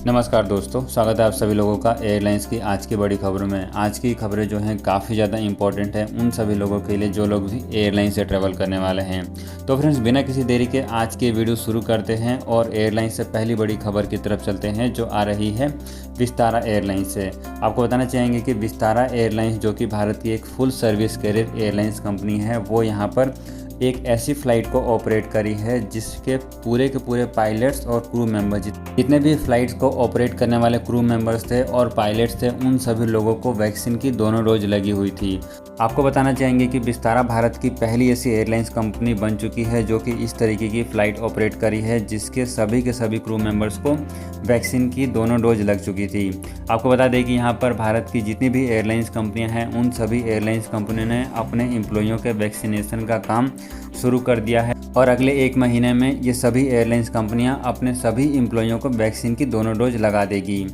नमस्कार दोस्तों, स्वागत है आप सभी लोगों का एयरलाइंस की आज की बड़ी खबरों में। आज की खबरें जो हैं काफ़ी ज़्यादा इंपॉर्टेंट है उन सभी लोगों के लिए जो लोग भी एयरलाइन से ट्रैवल करने वाले हैं। तो फ्रेंड्स, बिना किसी देरी के आज की वीडियो शुरू करते हैं और एयरलाइन से पहली बड़ी खबर की तरफ चलते हैं जो आ रही है विस्तारा एयरलाइंस से। आपको बताना चाहेंगे कि विस्तारा एयरलाइंस जो कि भारत की एक full service carrier airlines company है, वो यहाँ पर एक ऐसी फ़्लाइट को ऑपरेट करी है जिसके पूरे के पूरे पायलट्स और क्रू मेंबर जितने भी फ़्लाइट्स को ऑपरेट करने वाले क्रू मेंबर्स थे और पायलट्स थे, उन सभी लोगों को वैक्सीन की दोनों डोज लगी हुई थी। आपको बताना चाहेंगे कि विस्तारा भारत की पहली ऐसी एयरलाइंस कंपनी बन चुकी है जो कि इस तरीके की फ़्लाइट ऑपरेट करी है जिसके सभी के सभी क्रू मेंबर्स को वैक्सीन की दोनों डोज लग चुकी थी। आपको बता दें कि यहाँ पर भारत की जितनी भी एयरलाइंस कंपनियाँ हैं उन सभी एयरलाइंस कंपनियों ने अपने एम्प्लॉइयों के वैक्सीनेशन का काम शुरू कर दिया है और अगले 1 महीने में ये सभी एयरलाइंस कंपनियां अपने सभी एम्प्लॉइयों को वैक्सीन की दोनों डोज लगा देगी।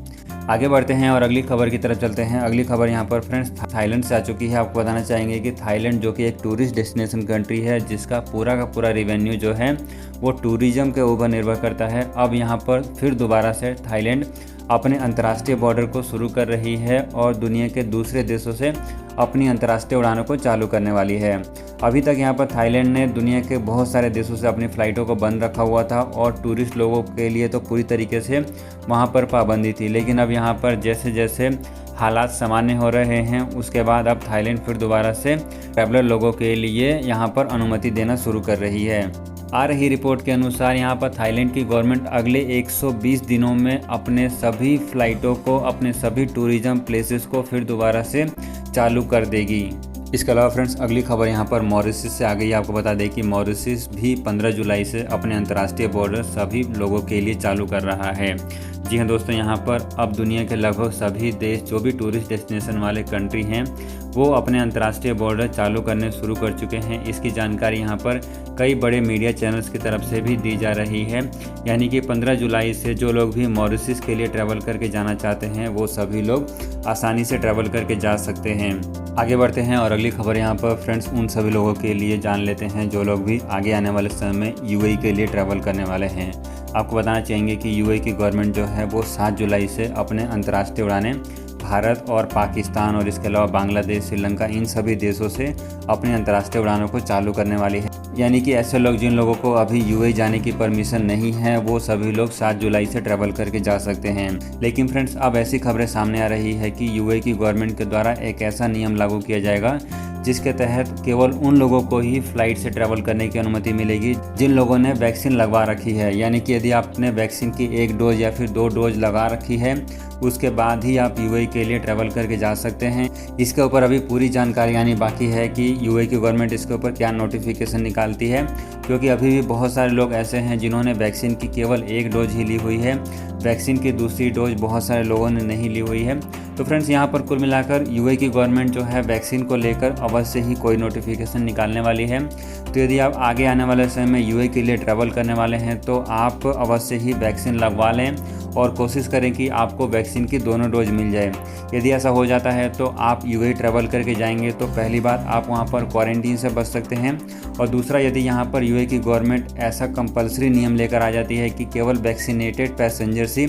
आगे बढ़ते हैं और अगली खबर की तरफ चलते हैं। अगली खबर यहाँ पर फ्रेंड्स थाईलैंड से आ चुकी है। आपको बताना चाहेंगे कि थाईलैंड जो कि एक टूरिस्ट डेस्टिनेशन कंट्री है जिसका पूरा का पूरा रेवेन्यू जो है वो टूरिज्म के ऊपर निर्भर करता है, अब यहाँ पर फिर दोबारा से थाईलैंड अपने अंतर्राष्ट्रीय बॉर्डर को शुरू कर रही है और दुनिया के दूसरे देशों से अपनी अंतर्राष्ट्रीय उड़ानों को चालू करने वाली है। अभी तक यहाँ पर थाईलैंड ने दुनिया के बहुत सारे देशों से अपनी फ़्लाइटों को बंद रखा हुआ था और टूरिस्ट लोगों के लिए तो पूरी तरीके से वहाँ पर पाबंदी थी, लेकिन अब यहाँ पर जैसे जैसे हालात सामान्य हो रहे हैं उसके बाद अब थाईलैंड फिर दोबारा से ट्रैवलर लोगों के लिए यहाँ पर अनुमति देना शुरू कर रही है। आ रही रिपोर्ट के अनुसार यहाँ पर थाईलैंड की गवर्नमेंट अगले 120 दिनों में अपने सभी फ़्लाइटों को, अपने सभी टूरिज्म प्लेसेस को फिर दोबारा से चालू कर देगी। इसके अलावा फ्रेंड्स अगली खबर यहाँ पर मॉरिशस से आ गई है। आपको बता दें कि मॉरिशस भी 15 जुलाई से अपने अंतर्राष्ट्रीय बॉर्डर सभी लोगों के लिए चालू कर रहा है। जी हाँ दोस्तों, यहाँ पर अब दुनिया के लगभग सभी देश जो भी टूरिस्ट डेस्टिनेशन वाले कंट्री हैं वो अपने अंतर्राष्ट्रीय बॉर्डर चालू करने शुरू कर चुके हैं। इसकी जानकारी यहाँ पर कई बड़े मीडिया चैनल्स की तरफ से भी दी जा रही है, यानी कि 15 जुलाई से जो लोग भी मॉरिशस के लिए ट्रैवल करके जाना चाहते हैं वो सभी लोग आसानी से ट्रैवल करके जा सकते हैं। आगे बढ़ते हैं और अगली खबर यहाँ पर फ्रेंड्स उन सभी लोगों के लिए जान लेते हैं जो लोग भी आगे आने वाले समय में यूएई के लिए ट्रैवल करने वाले हैं। आपको बताना चाहेंगे कि यूएई की गवर्नमेंट जो है वो 7 जुलाई से अपने अंतर्राष्ट्रीय उड़ानें भारत और पाकिस्तान और इसके अलावा बांग्लादेश, श्रीलंका, इन सभी देशों से अपनी अंतर्राष्ट्रीय उड़ानों को चालू करने वाली है। यानी कि ऐसे लोग जिन लोगों को अभी यूएई जाने की परमिशन नहीं है वो सभी लोग 7 जुलाई से ट्रैवल करके जा सकते हैं। लेकिन फ्रेंड्स अब ऐसी खबरें सामने आ रही है कि यूएई की गवर्नमेंट के द्वारा एक ऐसा नियम लागू किया जाएगा जिसके तहत केवल उन लोगों को ही फ्लाइट से ट्रैवल करने की अनुमति मिलेगी जिन लोगों ने वैक्सीन लगवा रखी है। यानी कि यदि आपने वैक्सीन की 1 डोज या फिर 2 डोज लगा रखी है उसके बाद ही आप यूएई के लिए ट्रैवल करके जा सकते हैं। इसके ऊपर अभी पूरी जानकारी आनी बाकी है कि यूएई की गवर्नमेंट इसके ऊपर क्या नोटिफिकेशन निकालती है, क्योंकि अभी भी बहुत सारे लोग ऐसे हैं जिन्होंने वैक्सीन की केवल 1 डोज ही ली हुई है, वैक्सीन की दूसरी डोज बहुत सारे लोगों ने नहीं ली हुई है। तो फ्रेंड्स यहाँ पर कुल मिलाकर यूएई की गवर्नमेंट जो है वैक्सीन को लेकर अवश्य ही कोई नोटिफिकेशन निकालने वाली है। तो यदि आप आगे आने वाले समय में यूएई के लिए ट्रैवल करने वाले हैं तो आप अवश्य ही वैक्सीन लगवा लें और कोशिश करें कि आपको वैक्सीन की दोनों डोज मिल जाए। यदि ऐसा हो जाता है तो आप यूएई ट्रैवल करके जाएंगे तो पहली बात आप वहां पर क्वारंटीन से बच सकते हैं, और दूसरा यदि यहां पर यूएई की गवर्नमेंट ऐसा कंपलसरी नियम लेकर आ जाती है कि केवल वैक्सीनेटेड पैसेंजर्स ही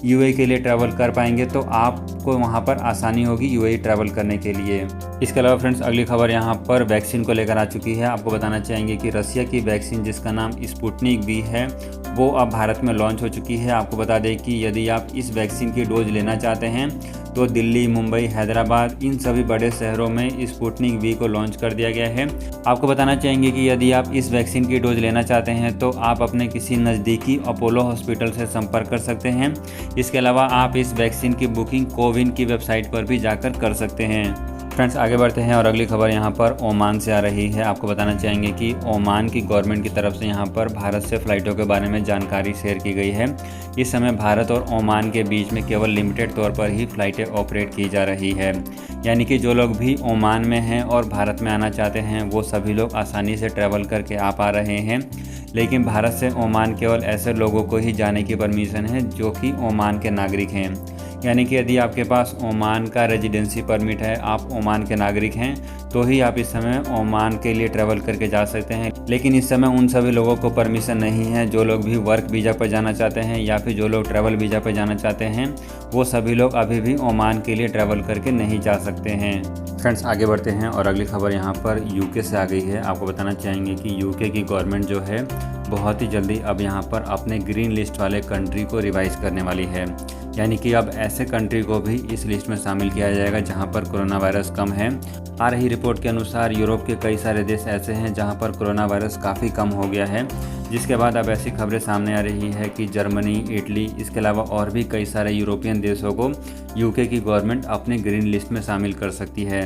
यूएई के लिए ट्रैवल कर पाएंगे तो आपको वहां पर आसानी होगी यूएई ट्रैवल करने के लिए। इसके अलावा फ्रेंड्स अगली खबर यहां पर वैक्सीन को लेकर आ चुकी है। आपको बताना चाहेंगे कि रसिया की वैक्सीन जिसका नाम स्पुतनिक वी है वो अब भारत में लॉन्च हो चुकी है। आपको बता दें कि यदि आप इस वैक्सीन की डोज लेना चाहते हैं तो दिल्ली, मुंबई, हैदराबाद, इन सभी बड़े शहरों में स्पुतनिक वी को लॉन्च कर दिया गया है। आपको बताना चाहेंगे कि यदि आप इस वैक्सीन की डोज लेना चाहते हैं तो आप अपने किसी नज़दीकी अपोलो हॉस्पिटल से संपर्क कर सकते हैं। इसके अलावा आप इस वैक्सीन की बुकिंग कोविन की वेबसाइट पर भी जाकर कर सकते हैं। फ्रेंड्स आगे बढ़ते हैं और अगली खबर यहाँ पर ओमान से आ रही है। आपको बताना चाहेंगे कि ओमान की गवर्नमेंट की तरफ से यहाँ पर भारत से फ़्लाइटों के बारे में जानकारी शेयर की गई है। इस समय भारत और ओमान के बीच में केवल लिमिटेड तौर पर ही फ़्लाइटें ऑपरेट की जा रही है। यानी कि जो लोग भी ओमान में हैं और भारत में आना चाहते हैं वो सभी लोग आसानी से ट्रैवल करके आ पा रहे हैं। लेकिन भारत से ओमान केवल ऐसे लोगों को ही जाने की परमिशन है जो कि ओमान के नागरिक हैं। यानी कि यदि आपके पास ओमान का रेजिडेंसी परमिट है, आप ओमान के नागरिक हैं, तो ही आप इस समय ओमान के लिए ट्रैवल करके जा सकते हैं। लेकिन इस समय उन सभी लोगों को परमिशन नहीं है जो लोग भी वर्क वीज़ा पर जाना चाहते हैं या फिर जो लोग ट्रैवल वीज़ा पर जाना चाहते हैं, वो सभी लोग अभी भी ओमान के लिए ट्रैवल करके नहीं जा सकते हैं। फ्रेंड्स, आगे बढ़ते हैं और अगली खबर यहाँ पर यूके से आ गई है। आपको बताना चाहेंगे कि यूके की गवर्नमेंट जो है बहुत ही जल्दी अब यहाँ पर अपने ग्रीन लिस्ट वाले कंट्री को रिवाइज करने वाली है। यानी कि अब ऐसे कंट्री को भी इस लिस्ट में शामिल किया जाएगा जहाँ पर कोरोना वायरस कम है। आ रही रिपोर्ट के अनुसार यूरोप के कई सारे देश ऐसे हैं जहाँ पर कोरोना वायरस काफ़ी कम हो गया है, जिसके बाद अब ऐसी खबरें सामने आ रही है कि जर्मनी, इटली, इसके अलावा और भी कई सारे यूरोपियन देशों को यूके की गवर्नमेंट अपने ग्रीन लिस्ट में शामिल कर सकती है।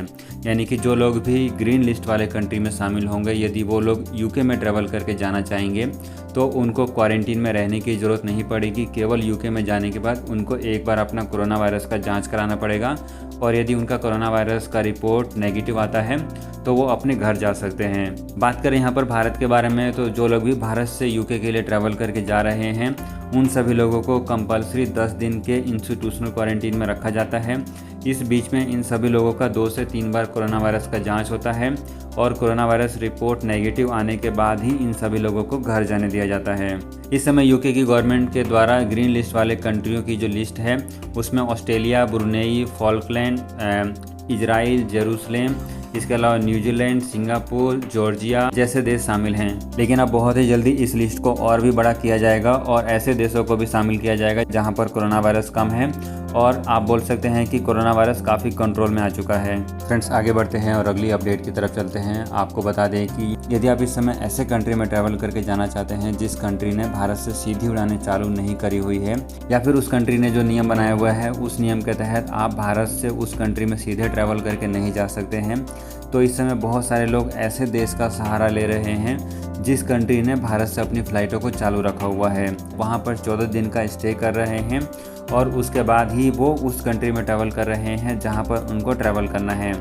यानी कि जो लोग भी ग्रीन लिस्ट वाले कंट्री में शामिल होंगे, यदि वो लोग यूके में ट्रैवल करके जाना चाहेंगे तो उनको क्वारंटीन में रहने की ज़रूरत नहीं पड़ेगी। केवल यूके में जाने के बाद उनको एक बार अपना कोरोना वायरस का जांच कराना पड़ेगा और यदि उनका कोरोना वायरस का रिपोर्ट नेगेटिव आता है तो वो अपने घर जा सकते हैं। बात करें यहाँ पर भारत के बारे में, तो जो लोग भी भारत से यूके के लिए ट्रैवल करके जा रहे हैं उन सभी लोगों को कंपलसरी 10 दिन के इंस्टीट्यूशनल क्वारंटीन में रखा जाता है। इस बीच में इन सभी लोगों का 2 से 3 बार कोरोना वायरस का जांच होता है और कोरोना वायरस रिपोर्ट नेगेटिव आने के बाद ही इन सभी लोगों को घर जाने दिया जाता है। इस समय यूके की गवर्नमेंट के द्वारा ग्रीन लिस्ट वाले कंट्रियों की जो लिस्ट है उसमें ऑस्ट्रेलिया, ब्रुनेई, फॉल्कलैंड, इजराइल, जेरूसलेम, इसके अलावा न्यूजीलैंड, सिंगापुर, जॉर्जिया जैसे देश शामिल हैं। लेकिन अब बहुत ही जल्दी इस लिस्ट को और भी बड़ा किया जाएगा और ऐसे देशों को भी शामिल किया जाएगा जहां पर कोरोना वायरस कम है और आप बोल सकते हैं कि कोरोना वायरस काफ़ी कंट्रोल में आ चुका है। फ्रेंड्स, आगे बढ़ते हैं और अगली अपडेट की तरफ चलते हैं। आपको बता दें कि यदि आप इस समय ऐसे कंट्री में ट्रैवल करके जाना चाहते हैं जिस कंट्री ने भारत से सीधी उड़ानें चालू नहीं करी हुई है या फिर उस कंट्री ने जो नियम बनाया हुआ है उस नियम के तहत आप भारत से उस कंट्री में सीधे ट्रैवल करके नहीं जा सकते हैं, तो इस समय बहुत सारे लोग ऐसे देश का सहारा ले रहे हैं जिस कंट्री ने भारत से अपनी फ़्लाइटों को चालू रखा हुआ है। वहाँ पर 14 दिन का स्टे कर रहे हैं और उसके बाद ही वो उस कंट्री में ट्रैवल कर रहे हैं जहाँ पर उनको ट्रैवल करना है।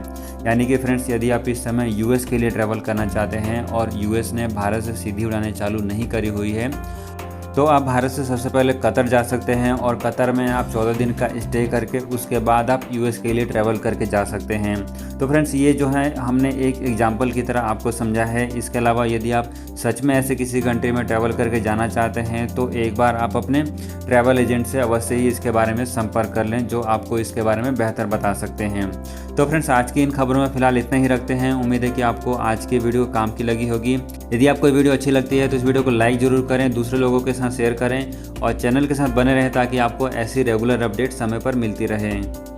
यानी कि फ्रेंड्स, यदि आप इस समय यूएस के लिए ट्रैवल करना चाहते हैं और यूएस ने भारत से सीधी उड़ानें चालू नहीं करी हुई है तो आप भारत से सबसे पहले कतर जा सकते हैं और कतर में आप 14 दिन का स्टे करके उसके बाद आप यूएस के लिए ट्रैवल करके जा सकते हैं। तो फ्रेंड्स, ये जो है हमने एक एग्जांपल की तरह आपको समझा है। इसके अलावा यदि आप सच में ऐसे किसी कंट्री में ट्रैवल करके जाना चाहते हैं तो एक बार आप अपने ट्रैवल एजेंट से अवश्य ही इसके बारे में संपर्क कर लें, जो आपको इसके बारे में बेहतर बता सकते हैं। तो फ्रेंड्स, आज की इन खबरों में फिलहाल इतना ही रखते हैं। उम्मीद है कि आपको आज की वीडियो काम की लगी होगी। यदि आपको वीडियो अच्छी लगती है तो इस वीडियो को लाइक ज़रूर करें, दूसरे लोगों के साथ शेयर करें और चैनल के साथ बने रहें ताकि आपको ऐसी रेगुलर अपडेट समय पर मिलती रहें।